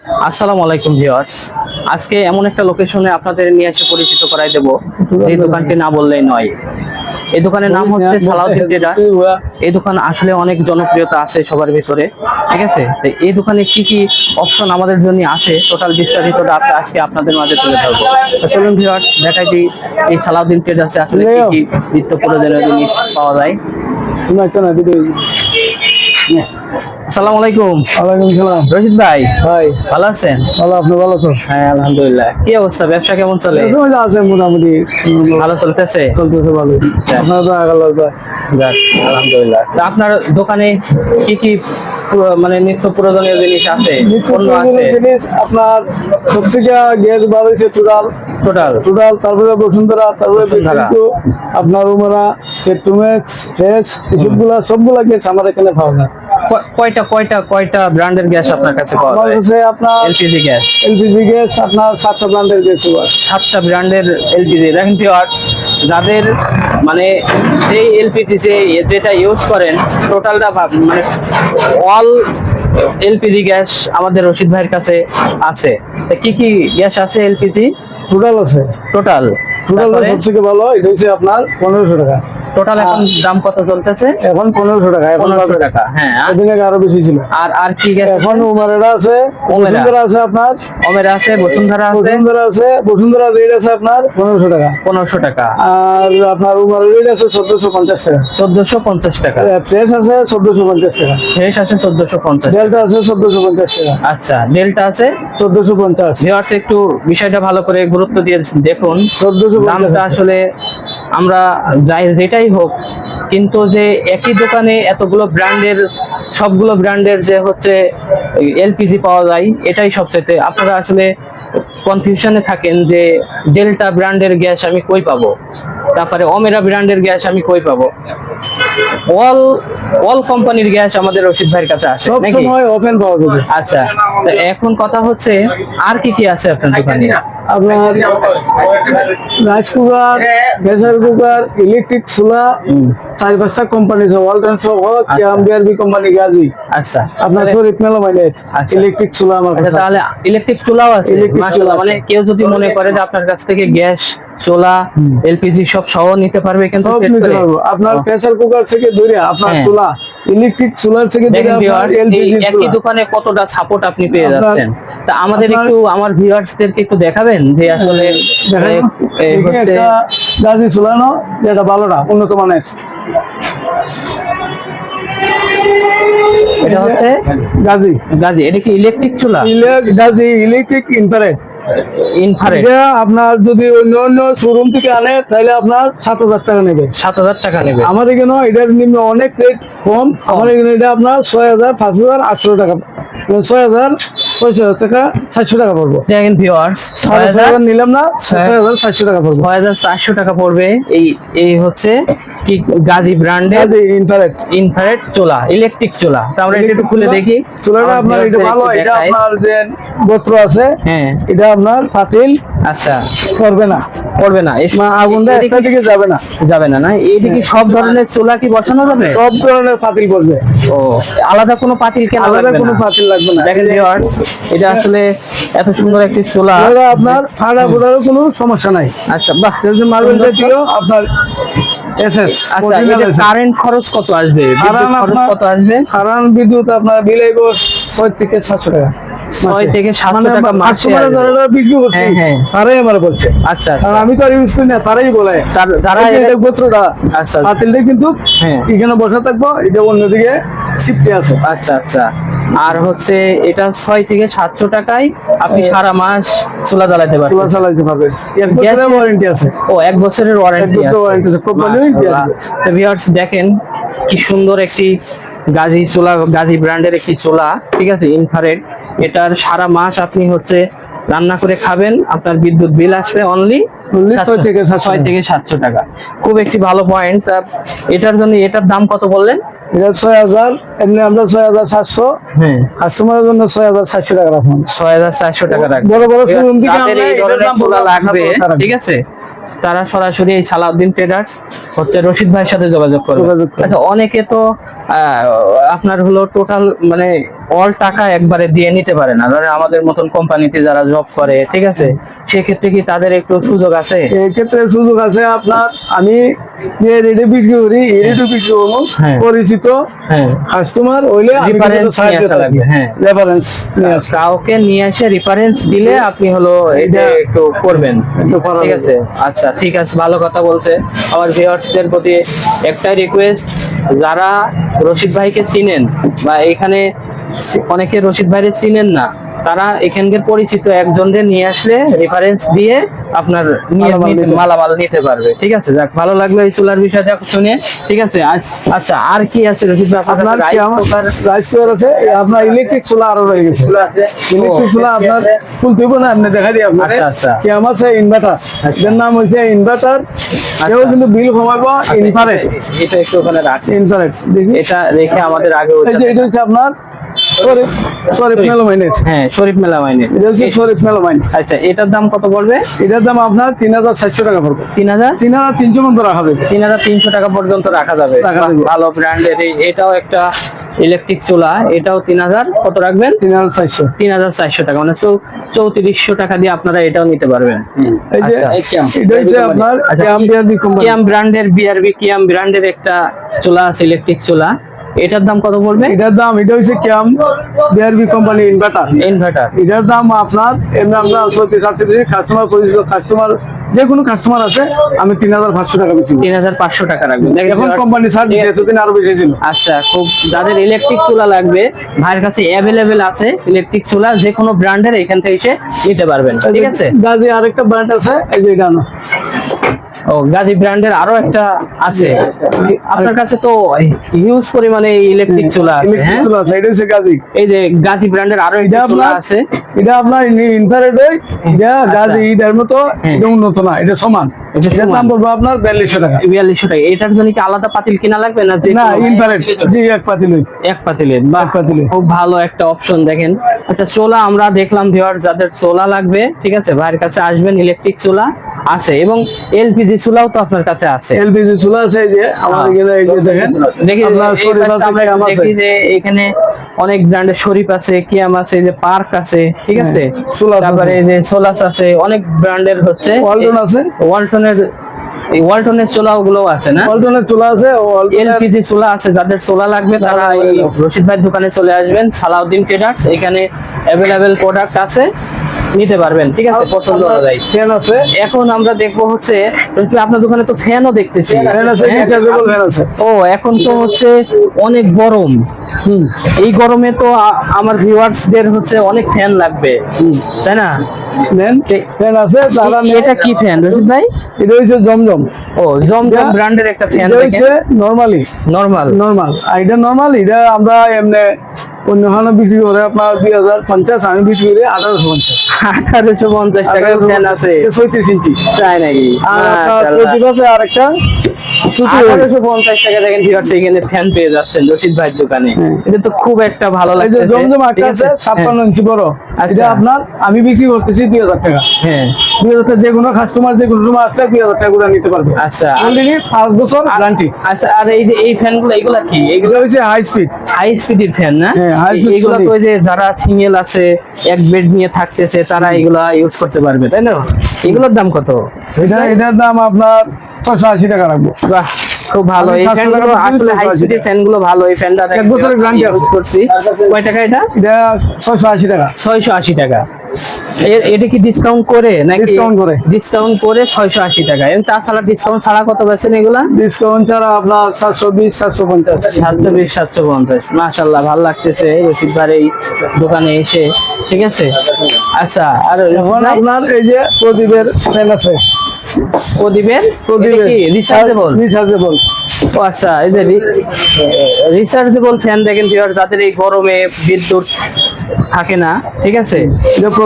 আসসালামু আলাইকুম ভিউয়ার্স। আজকে এমন একটা লোকেশনে আপনাদের নিয়ে এসে পরিচিত করাই দেব, এই দোকানটি না বললেই নয়। এই দোকানের নাম হচ্ছে সালাউদ্দিন ট্রেডার্স। এই দোকান আসলে অনেক জনপ্রিয়তা আছে সবার ভিতরে, ঠিক আছে। তো এই দোকানে কি কি অপশন আমাদের জন্য আছে, টোটাল বিস্তারিতটা আজকে আপনাদের মাঝে তুলে ধরবো। তো চলুন ভিউয়ার্স, দেখাই দিই এই সালাউদ্দিন ট্রেডার্সে আসলে কি কি নিত্য প্রয়োজনীয় জিনিস পাওয়া যায়। আসসালামু আলাইকুম। ওয়ালাইকুম সালাম। রশিদ ভাই, ভাই ভালো আছেন? ভালো, আপনি ভালো আছেন? হ্যাঁ আলহামদুলিল্লাহ। কি অবস্থা, ব্যবসা কেমন চলে? আছে মোটামুটি ভালো চলতেছে? চলতেছে ভালো। আপনার তো আগাল যাক, আলহামদুলিল্লাহ। তো আপনার দোকানে কি কি মানে নিত্য প্রয়োজনীয় জিনিস আছে, পণ্য আছে? জিনিস আপনার সবথেকে গ্যাস বার হয়েছে টোটাল টোটাল তারপরে বসুন্ধরা, তারপরে বসুন্ধরা। আপনার উমারা, পেট্রোম্যাক্স, ফ্রেশ, এসবগুলা সবগুলা গ্যাস আমার এখানে পাওয়া যায়। কয়টা ব্র্যান্ডের গ্যাস আপনার কাছে পাওয়া আমার যায়? কাছে আপনার এলপিজি গ্যাস, আপনার 7টা ব্র্যান্ডের গ্যাস আছে। 7টা ব্র্যান্ডের এলপিজি। দেখেন ভিউয়ার্স, যাদের মানে সেই এলপিজি যেটা ইউজ করেন টোটালটা মানে অল এলপিজি গ্যাস আমাদের রশিদ ভাইয়ের কাছে আছে। তা কি কি গ্যাস আছে এলপিজি? টোটাল আছে। টোটাল সবথেকে ভালো এটা হচ্ছে আপনার 1500 টাকা। টোটাল এখন দাম কত চলতেছে? এখন 1500 টাকা। 1500 টাকা। হ্যাঁ, ওদিন আগে আরো বেশি ছিল। আর কি গ্যাস? এখন উমারেরা আছে, বসুন্ধরা আছে, আপনার ওমেরা আছে, বসুন্ধরা আছে। বসুন্ধরা রেট আছে আপনার 1500 টাকা। 1500 টাকা। আর আপনার উমারের রেট আছে 1450 টাকা। 1450 টাকা। ফ্রেশ আছে 1450 টাকা। ফ্রেশ আছে 1450। ডেল্টা আছে 1450 টাকা। আচ্ছা, ডেল্টা আছে 1450। ভিউয়ার্স, একটু বিষয়টা ভালো করে গুরুত্ব দিয়ে দেখুন। 1450 দামটা আসলে আমরা যেটাই হোক, কিন্তু যে একই দোকানে এতগুলো ব্র্যান্ডের, সবগুলো ব্র্যান্ডের যে হচ্ছে এলপিজি পাওয়া যায়, এটাই সবচেয়ে আপনারা আসলে কনফিউশনে থাকেন যে ডেল্টা ব্র্যান্ডের গ্যাস আমি কই পাবো, তারপরে ওমেরা ব্র্যান্ডের গ্যাস আমি কই পাবো। অল কোম্পানির গ্যাস আমাদের রশিদ ভাইয়ের কাছে আছে, সব নাকি? সময় ওপেন পাওয়া যাবে। আচ্ছা, তো এখন কথা হচ্ছে আর কি কি আছে আপনার দোকানে? আপনার rice cooker, pressure cooker, electric চুলা, 4-5টা কোম্পানি আছে। ওয়ালটন সহ বিআরবি কোম্পানি গাজী। আচ্ছা, আপনার শরীফ মেলামাইনের ইলেকট্রিক চুলা আমার কাছে। তাহলে ইলেকট্রিক চুলাও আছে? মাশাআল্লাহ। মানে কেউ যদি মনে করে যে আপনার কাছ থেকে গ্যাস, চুলা, এলপিজি সব সহ নিতে পারবে, কিন্তু সব নিতে পারবো। আপনার প্রেসার কুকার থেকে ধরে আপনার চুলা, ইলেকট্রিক চুলার থেকে ধরে আপনার এলপিজি একই দোকানে কতটা সাপোর্ট আপনি পেয়ে যাচ্ছেন। তা আমাদের একটু, আমার ভিউয়ার্সদেরকে একটু দেখাবেন যে আসলে একটা গাজী চুলা না, যেটা ভালোটা উন্নত মানের। এটা হচ্ছে গাজী। এটা কি ইলেকট্রিক চুলা? Gazi electric infrared. আপনার যদি অন্য শোরুম থেকে আনে তাহলে আপনার 7000 টাকা নেবে। 7000 টাকা নেবে। আমার এখানে এটার নিম্ন অনেক রেট কম। আমার এখানে এটা আপনার 6000, 5000, 800 টাকা, 6000, 6000 টাকা, 400 টাকা পড়বো। দেখেন ভিউয়ার্স, 6000 নিলাম না, 6400 টাকা পড়বো। 6400 টাকা পড়বে। এই হচ্ছে কি গাজী ব্র্যান্ডের ইনফ্রারেড চুলা, ইলেকট্রিক চুলা। আমরা এটা একটু খুলে দেখি। চুলাটা আপনার এটা ভালো। এটা আপনার যে গোত্র আছে, হ্যাঁ, এটা আপনার ফাতিল আচ্ছা পড়বে না। আগুনটা একটা দিকে যাবে না। না, এইদিকে সব ধরনের চুলা কি বসানো যাবে? সব ধরনের পাতিল বসবে। ও, আলাদা কোনো পাতিল কেনা লাগবে না? আলাদা কোনো পাতিল লাগবে না। দেখেন ভিউয়ার্স, এটা আসলে এত সুন্দর একটি চুলা। আপনার ফাটা ফোটারও কোনো সমস্যা নাই। আচ্ছা, বাহ, মার্বেল জাতীয় আপনার এসএস। আচ্ছা, এটা কারেন্ট খরচ কত আসবে? কারণ বিদ্যুৎ আপনার বিল আইব 6 থেকে 700 টাকা। 6 থেকে 700 টাকা মাসে। হ্যাঁ, তারাই আমার বলছে। আচ্ছা, আমি তো আর ইউজ করি না, তারাই বলে। তারা এটা গোত্রটা। আচ্ছা, পাতিলটা কিন্তু এখানে বসা থাকবো, এটা অন্যদিকে শিফটে আছে। আচ্ছা। আর হচ্ছে এটা 6 থেকে 700 টাকায় আপনি সারা মাস চুলা জ্বালাতে পারবেন। 1 বছরের ওয়ারেন্টি আছে। ও, 1 বছরের ওয়ারেন্টি আছে। তো ভিউয়ার্স, দেখেন কি সুন্দর একটি গাজী চুলা, গাজী ব্র্যান্ডের একটি চুলা, ঠিক আছে, ইনফ্রারেড। এটার সারা মাস আপনি হচ্ছে রান্না করে খাবেন, আপনার বিদ্যুৎ বিল আসবে অনলি 6 থেকে 700 টাকা। খুব একটি ভালো পয়েন্ট। এটার জন্য এটার দাম কত বললেন? এটা 6000, এমনি আমরা 6700। হ্যাঁ, কাস্টমারের জন্য 6400 টাকা রাখুন। 6400 টাকা রাখবেন। বড় শোরুম থেকে এই ধরনের চুলা লাগবে, ঠিক আছে, তারা সরাসরি এই সালাউদ্দিন ট্রেডার্স হচ্ছে রশিদ ভাইয়ের সাথে যোগাযোগ করবে। আচ্ছা, অনেকে তো আপনার হলো টোটাল মানে অল টাকা একবারে দিয়ে নিতে পারে না, ধরেন আমাদের মতন কোম্পানিতে যারা জব করে, ঠিক আছে, সেক্ষেত্রে কি তাদের একটু সুযোগ আছে? এক্ষেত্রে সুযোগ আছে আপনার, আমি যে রেটে বিক্রি করি এই রেটে বিক্রি করবো, হ্যাঁ। পরিচিত হ্যাঁ, কাস্টমার হইলে Reference নিয়ে আসা লাগবে, হ্যাঁ। রেফারেন্স কাউকে নিয়ে এসে রেফারেন্স দিলে আপনি হলো এটা একটু করবেন, একটু করা ঠিক যাবে। আছে। আচ্ছা ঠিক আছে, ভালো কথা বলছে। আমার ভিউয়ার্সদের প্রতি একটাই রিকোয়েস্ট, যারা রশিদ ভাইকে চিনেন বা এখানে অনেকে রশিদ ভাইরে চিনেন না, তারা এখানকার পরিচিত একজনদের নিয়ে আসলে রেফারেন্স দিয়ে আপনার মালামাল নিতে পারবে, ঠিক আছে। যাক, ভালো লাগলো এই চুলার বিষয়টা শুনে, ঠিক আছে। আচ্ছা, আর কি আছে রশিদ ভাই আপনার আপনার কাছে? রাইস কুকার রাইস কুকার আছে, আপনার ইলেকট্রিক চুলা আরো রয়ে গেছে। ইলেকট্রিক চুলা আপনার খুলতে হবে না, আপনি দেখা দিই আপনার আচ্ছা, আচ্ছা। কি আমার আছে ইনভার্টার, এর নাম হচ্ছে ইনভার্টার। কেউ কিন্তু বিল কমাবো ইনফ্রারেড, এটা একটু ওখানে রাখছি, ইনফ্রারেড দেখি। এটা রেখে আমাদের আগে এই যে এটা হচ্ছে আপনার শরীফ শরীফ মেলামাইনের, হ্যাঁ, শরীফ মেলামাইনের। এটা হচ্ছে শরীফ মেলামাইন। আচ্ছা, এটার দাম কত পড়বে? এটার দাম আপনার 3400 টাকা পড়বে। 3300 মতো রাখা যাবে। 3300 টাকা পর্যন্ত রাখা যাবে। রাখা বাহ, যাবে। ভালো ব্র্যান্ডের। এটাও একটা ইলেকট্রিক চুলা, এটাও 3000 কত রাখবেন? 3400। 3400 টাকা, মানে 3400 টাকা দিয়ে আপনারা এটাও নিতে পারবেন। এই যে আচ্ছা, এটা হচ্ছে আপনার কিয়াম বিআরবি কোম্পানি। কিয়াম ব্র্যান্ডের কিয়াম ব্র্যান্ডের একটা চুলা আছে, ইলেকট্রিক চুলা। এটার দাম কত পড়বে? এটার দাম, এটা হচ্ছে কিয়াম বিআরবি কোম্পানি ইনভার্টার। ইনভার্টার। এটার দাম আপনার এমনি আমরা কাস্টমার পরিচিত কাস্টমার, যে কোনো কাস্টমার আছে, আমি 3500 টাকা বেশি 3500 টাকা রাখবেন। দেখেন এখন viewers, কোম্পানি সার্ভিস এতদিন আরো বেশি ছিল। আচ্ছা, খুব যাদের ইলেকট্রিক চুলা লাগবে, ভাইয়ের কাছে অ্যাভেলেবেল আছে ইলেকট্রিক চুলা, যে কোনো ব্র্যান্ডের এখান থেকে এসে নিতে পারবেন, ঠিক আছে। গাজী আরেকটা ব্র্যান্ড আছে, এই যে এটা না। ও, গাজী ব্র্যান্ডের আরো একটা আছে। আপনার কাছে তো হিউজ পরিমাণে ইলেকট্রিক চুলা আছে, ইলেকট্রিক হ্যাঁ। চুলা আছে, এটা হচ্ছে গাজী। এই যে গাজী ব্র্যান্ডের আরো একটা এটা চুলা আপনার আছে। এটা আপনার ইনফ্রারেড, এটা গাজী, এটার মতো হ্যাঁ। এটা উন্নত না, এটা সমান। এটা এটার সমান। দাম পড়বে আপনার 4200 টাকা। 4200 টাকা। এটার জন্য কি আলাদা পাতিল কিনা লাগবে না? যে না, কোনো- ইনফ্রারেড, জি এক পাতিলই। এক পাতিলের। বাহ, এক পাতিলের। খুব ভালো একটা অপশন। দেখেন, আচ্ছা, চুলা আমরা দেখলাম ভিউয়ার, যাদের চুলা লাগবে, ঠিক আছে, ভাইয়ের কাছে আসবেন। ইলেকট্রিক চুলা আছে এবং এলপিজি চুলাও তো আপনার কাছে আছে। এলপিজি চুলা আছে, এই যে আমাদের এখানে, এই যে দেখেন দেখি আপনার এই শরীফ পাশটা আছে, আমরা কিয়াম আছে। দেখি যে এখানে অনেক ব্র্যান্ডের শরীফ আছে, কিয়াম আছে, এই যে পার্ক আছে, ঠিক আছে, সোলাস তারপরে আছে। এই যে সোলাস আছে, অনেক ব্র্যান্ডের হচ্ছে ওয়ালটন আছে। ওয়ালটনের চুলা ওগুলো আছে না? ওয়ালটনের চুলা আছে, এলপিজি চুলা আছে। যাদের চুলা লাগবে তারা এই রশিদ ভাইয়ের দোকানে চলে আসবেন, সালাউদ্দিন ট্রেডার্স। এখানে অ্যাভেলেবেল প্রোডাক্ট আছে, নিতে পারবেন, ঠিক আছে, পছন্দ অনুযায়ী। ফ্যান আছে, এখন আমরা দেখবো হচ্ছে আপনার দোকানে তো ফ্যানও দেখতেছি। ফ্যান আছে, হ্যাঁ? রিচার্জেবল ফ্যান আছে। ও, এখন তো হচ্ছে অনেক গরম। এই গরমে তো আমার ভিউয়ার্সদের হচ্ছে অনেক ফ্যান লাগবে, তাই না? নেন, ফ্যান আছে, তারা নেন। এটা কি ফ্যান রশিদ ভাই? এটা হচ্ছে জমজম। ও, জমজম এটা- ব্র্যান্ডের একটা ফ্যান। এটা দেখেন, হচ্ছে নরমালি, নরমাল। নরমাল। আর এটা নরমাল, এটা আমরা এমনি অন্য হানো বিক্রি করে আপনার 2050, আমি বিক্রি করি 1850। 1850 টাকার ফ্যান আছে, 36 ইঞ্চি। তাই নাকি? আর আপনার মাশাআল্লাহ। প্রদীপ আছে আরেকটা ছোট। 1850 টাকা দেখেন ভিউয়ার্স, এখানে ফ্যান পেয়ে যাচ্ছেন রশিদ ভাইয়ের দোকানে। এটা তো খুব একটা ভালো এই যে লাগছে। জমজম একটা আছে 56 ইঞ্চি বড়, আচ্ছা। এটা আপনার আমি বিক্রি করতেছি 2000 টাকা। হ্যাঁ, 2000 টাকা, যে কোনো কাস্টমার যে কোনো সময় আসলে 2000 টাকা করে নিতে পারবে। আচ্ছা। অলরেডি 5 বছর গ্যারান্টি। আচ্ছা, আর এই যে এই ফ্যানগুলো, এগুলা কি? এগুলো হচ্ছে হাই স্পিড। হাই স্পিডের ফ্যান না? হ্যাঁ, high speed এগুলো চলে। তো ওই যে যারা সিঙ্গেল আছে, এক বেড নিয়ে থাকতেছে, তারা এগুলা ইউজ করতে পারবে, তাই না? এগুলোর দাম কত? এটার দাম আপনার 680 টাকা রাখবো। বাহ, খুব ভালো। আমি এই 700 ফ্যানগুলো টাকা আসলে হাই 680 স্পিডের ফ্যানগুলো ভালো। এই ফ্যানটা এক বছরের guarantee ইউজ আছে। করছি। কয় টাকা এটা? এটা 680 টাকা। 680 টাকা। এটা কি ডিসকাউন্ট করে নাকি? Discount করে। ডিসকাউন্ট করে 680 টাকা। এবং তাছাড়া ডিসকাউন্ট ছাড়া কত বেচেন এগুলা? ডিসকাউন্ট ছাড়া আপনার 720, 750। 720, 750। মাশাআল্লাহ, ভালো লাগতেছে রশিদ ভাইয়ের এই দোকানে এসে, ঠিক আছে। আচ্ছা, আর এখন আপনার এই যে প্রদীপের ফ্যান আছে, প্রদীপের রিচার্জেবল। রিচার্জেবল। ও আচ্ছা, এই যে রিচার্জেবল ফ্যান দেখেন ভিউয়ার, যাদের এই গরমে বিদ্যুৎ থাকে না, ঠিক আছে,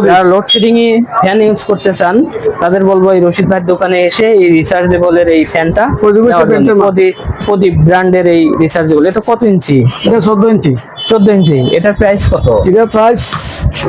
যারা লোডশেডিং এ ফ্যান ইউজ করতে চান, তাদের বলবো এই রশিদ ভাইয়ের দোকানে এসে এই রিচার্জেবলের এই ফ্যানটা নেওয়ার জন্য। প্রদীপ ব্র্যান্ডের এই রিচার্জেবল। এটা কত ইঞ্চি? এটা 14 ইঞ্চি। 14 ইঞ্চি। এটার প্রাইস কত? এটা প্রাইস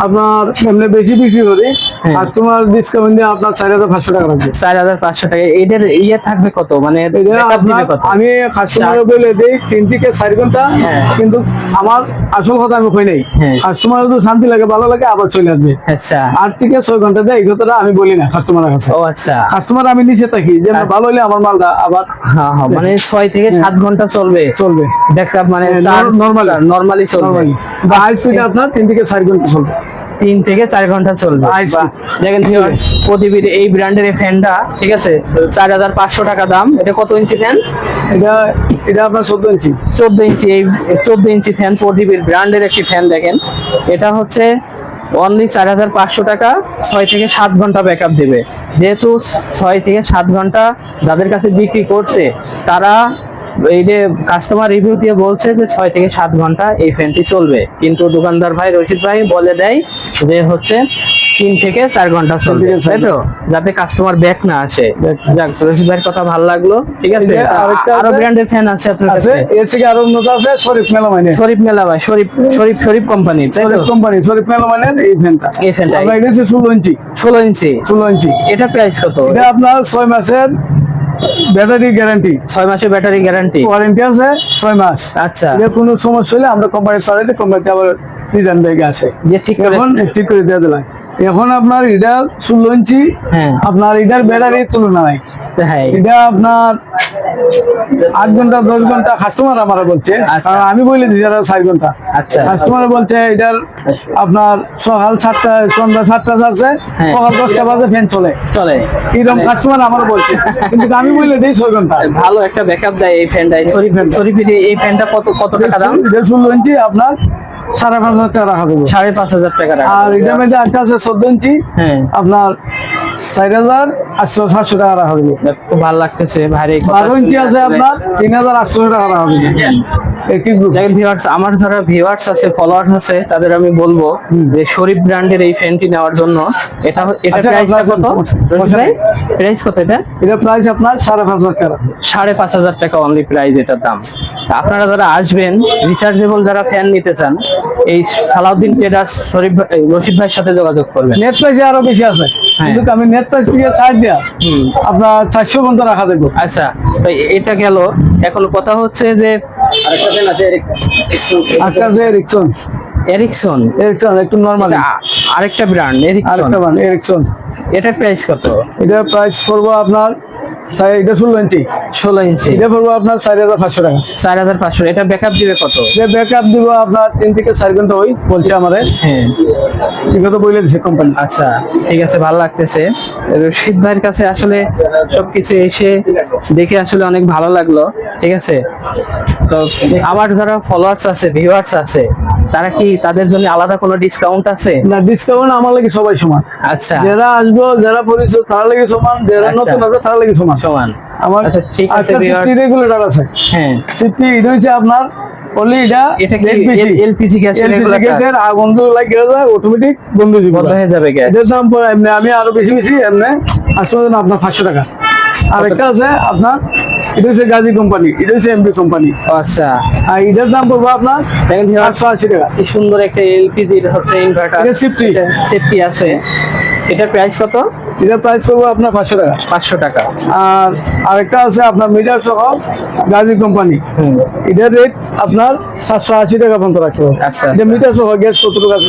আপনার এমনি বেশি বিক্রি করি, হ্যাঁ। কাস্টমার ডিসকাউন্ট দিয়ে আপনার 4500 টাকা রাখবে। 4500 টাকা। এদের ইয়ে থাকবে কত, মানে এটা backup দিবে আপনার কত? আমি কাস্টমার বলে দেই 3 থেকে 4 ঘন্টা, হ্যাঁ। কিন্তু আমার আসল কথা আমি কই নাই, হ্যাঁ। কাস্টমার যদি শান্তি লাগে ভালো লাগে আবার চলে আসবে। আচ্ছা, 8 থেকে 6 ঘন্টা দেয়, এই কথাটা আমি বলি না কাস্টমারের কাছে। ও আচ্ছা, কাস্টমার আমি নিচে থাকি যে না, আচ্ছা। ভালো হলে আমার মালটা আবার হ্যাঁ হ্যাঁ, মানে 6 থেকে 7 ঘন্টা চলবে চলবে ব্যাকআপ, মানে হ্যাঁ, নরমালি চলবে। নরমালি। বা হাই স্পিডে আপনার 3 থেকে 4 ঘন্টা চলবে। 3 থেকে 4 ঘন্টা চলবে। High speed। বাহ, দেখেন viewers, প্রদীপের এই ব্র্যান্ডের এই ফ্যানটা, ঠিক আছে, 4500 টাকা দাম। এটা কত ইঞ্চি ফ্যান? এটা এটা আপনার 14 ইঞ্চি। 14 ইঞ্চি। এই 14 ইঞ্চি ফ্যান, প্রদীপের ব্র্যান্ডের একটি ফ্যান। দেখেন এটা হচ্ছে অনলি 4500 টাকা, 6 থেকে 7 ঘন্টা ব্যাকআপ দেবে। যেহেতু 6 থেকে 7 ঘন্টা যাদের কাছে বিক্রি করছে, তারা এই যে কাস্টমার রিভিউ দিয়ে বলছে যে 6 থেকে 7 ঘন্টা এই ফ্যানটি চলবে, কিন্তু দোকানদার ভাই রশিদ ভাই বলে দেয় যে হচ্ছে 3 থেকে 4 ঘন্টা চলবে, 3 থেকে 4 তাই তো, যাতে কাস্টমার ব্যাক না আসে। Back না। যাক, রশিদ ভাইয়ের কথা ভালো লাগলো, ঠিক আছে। এই যে আরেকটা আরো আছে। ব্র্যান্ডের ফ্যান আছে আপনার আছে, কাছে? এর থেকে আরো উন্নত আছে শরীফ মেলামাইনের। শরীফ মেলা ভাই, শরীফ কোম্পানি, তাই তো? শরীফ কোম্পানি, শরীফ মেলামাইনের এই ফ্যানটা। এই ফ্যানটা আমরা এটা হচ্ছে 16 ইঞ্চি। 16 ইঞ্চি। 16 ইঞ্চি। এটা প্রাইস কত? এটা আপনার 6 মাসের ব্যাটারি গ্যারান্টি, 6 মাসের ব্যাটারি গ্যারান্টি। ওয়ারেন্টি আছে 6 মাস। আচ্ছা, এটা কোনো সমস্যা হলে আমরা কোম্পানি চালাইতে কোম্পানিতে আবার রিটার্ন ব্যাগ আছে, যে ঠিক করে। এখন ঠিক করে দিয়ে দিলাম। এখন আপনার এটা 16 ইঞ্চি, হ্যাঁ আপনার এটার ব্যাটারি তুলনা নাই। হ্যাঁ, এটা আপনার 8 ঘন্টা 10 ঘন্টা কাস্টমার আমার বলছে, আচ্ছা। আর আমি বলে দিচ্ছি যারা 4 ঘন্টা। আচ্ছা। কাস্টমার বলছে এটার আপনার সকাল 7টা সন্ধ্যা 7টা যাচ্ছে, হ্যাঁ। সকাল 10টা বাজে ফ্যান চলে, চলে। এরকম কাস্টমার আমার বলছে, কিন্তু আমি বলে দিই 6 ঘন্টা। ভালো একটা ব্যাকআপ দেয় এই ফ্যানটা। শরীফের এই ফ্যানটা কত টাকা দাম? এটা 16 ইঞ্চি আপনার 5,500 টাকা রাখা দেবো। 5500 টাকা রাখা আর যাবে। এটা মধ্যে একটা আছে 14 ইঞ্চি, হ্যাঁ, আপনার 4,800 টাকা রাখা দেবো। খুব ভালো লাগতেছে ভাইয়ের এই কথা 12 ইঞ্চি শুনে আছে আসলে। আপনার 3,800 টাকা রাখা দেবো। হ্যাঁ। একই গ্রুপ। দেখেন ভিউয়ার্স, আমার যারা ভিউয়ার্স আছে, ফলোয়ার্স আছে, তাদের আমি বলবো যে শরীফ ব্র্যান্ডের এই ফ্যানটি নেওয়ার জন্য। এটা আচ্ছা, প্রাইসটা আপনার কত? সমস্যা- রশিদ ভাই, প্রাইস কত এটা? এটা প্রাইস আপনার 5,500 টাকা। 5500 টাকা অনলি প্রাইস এটার দাম। আপনারা যারা আসবেন, রিচার্জেবল যারা ফ্যান নিতে চান, এই সালাউদ্দিন ট্রেডার্স রশিদ ভাইয়ের সাথে যোগাযোগ করবেন। নেট প্রাইসে আরো বেশি আছে, হ্যাঁ। কিন্তু আমি নেট প্রাইস থেকে ছাড় দিয়া হুম, আপনার 400 ঘন্টা রাখা দেবো। আচ্ছা, তো এটা গেল। এখন কথা হচ্ছে যে একটা যে এরিকসন, এরিকসন, এরিকসন একটু নরমাল, আরেকটা ব্র্যান্ড এরিকসন। আরেকটা মান এরিকসন। এটার প্রাইস কত? এটা প্রাইস পড়বো আপনার এটা 16 ইঞ্চি, 16 ইঞ্চি। এটা পড়বো আপনার 4,500 টাকা। 4500। এটা ব্যাকআপ দিবে কত? এটা ব্যাকআপ দিব আপনার 3 থেকে 4 ঘন্টা ওই বলছে আমারে, হ্যাঁ, ঠিক কথা বলে দিছে কোম্পানি। আচ্ছা, ঠিক আছে, ভালো লাগতেছে। রশিদ ভাইয়ের কাছে আসলে সবকিছু এসে দেখে আসলে অনেক ভালো লাগলো, ঠিক আছে। তো আমার যারা ফলোয়ার্স আছে, ভিউয়ার্স আছে, তারা কি, তাদের জন্য আলাদা কোনো ডিসকাউন্ট আছে? না, ডিসকাউন্ট আমার লাগে সবাই সমান। আচ্ছা, যারা আসবো, যারা পরিচিত তারা লাগে সমান, যারা আচ্ছা। নতুন আছে তারা লাগে সমান। সমান। আমার আচ্ছা, ঠিক আছে, একটা viewers। 50 রেগুলেটর আছে, হ্যাঁ, 50 এটা হচ্ছে আপনার only এটা কি এলপিজি গ্যাস LPG রেগুলেটর? গ্যাসের বন্ধ লাগে যায়, অটোমেটিক বন্ধ হয়ে বন্ধ হয়ে যাবে গ্যাস? এটার দাম পড়ে এমনি, আমি আরো বেশি এমনি আসলে না আপনার 500 টাকা। আর একটা আছে আপনার, এটা হচ্ছে গাজী কোম্পানি, এটা হচ্ছে এমবি কোম্পানি, আচ্ছা, আর এটার দাম পড়বে আপনার দেখেন viewers, 880 টাকা। কি সুন্দর একটা এলপিজি হচ্ছে ইনভার্টার, এটা সেফটি, সেফটি আছে। এটার প্রাইস কত? এটা প্রাইস পড়বে আপনার 500 টাকা। 500 টাকা। আর আরেকটা আছে আপনার মিটার সহ গাজী কোম্পানি, হুম, এটার রেট আপনার 780 টাকা পর্যন্ত রাখতে হবে। আচ্ছা, যে মিটার সহ গ্যাস কত টাকা আছে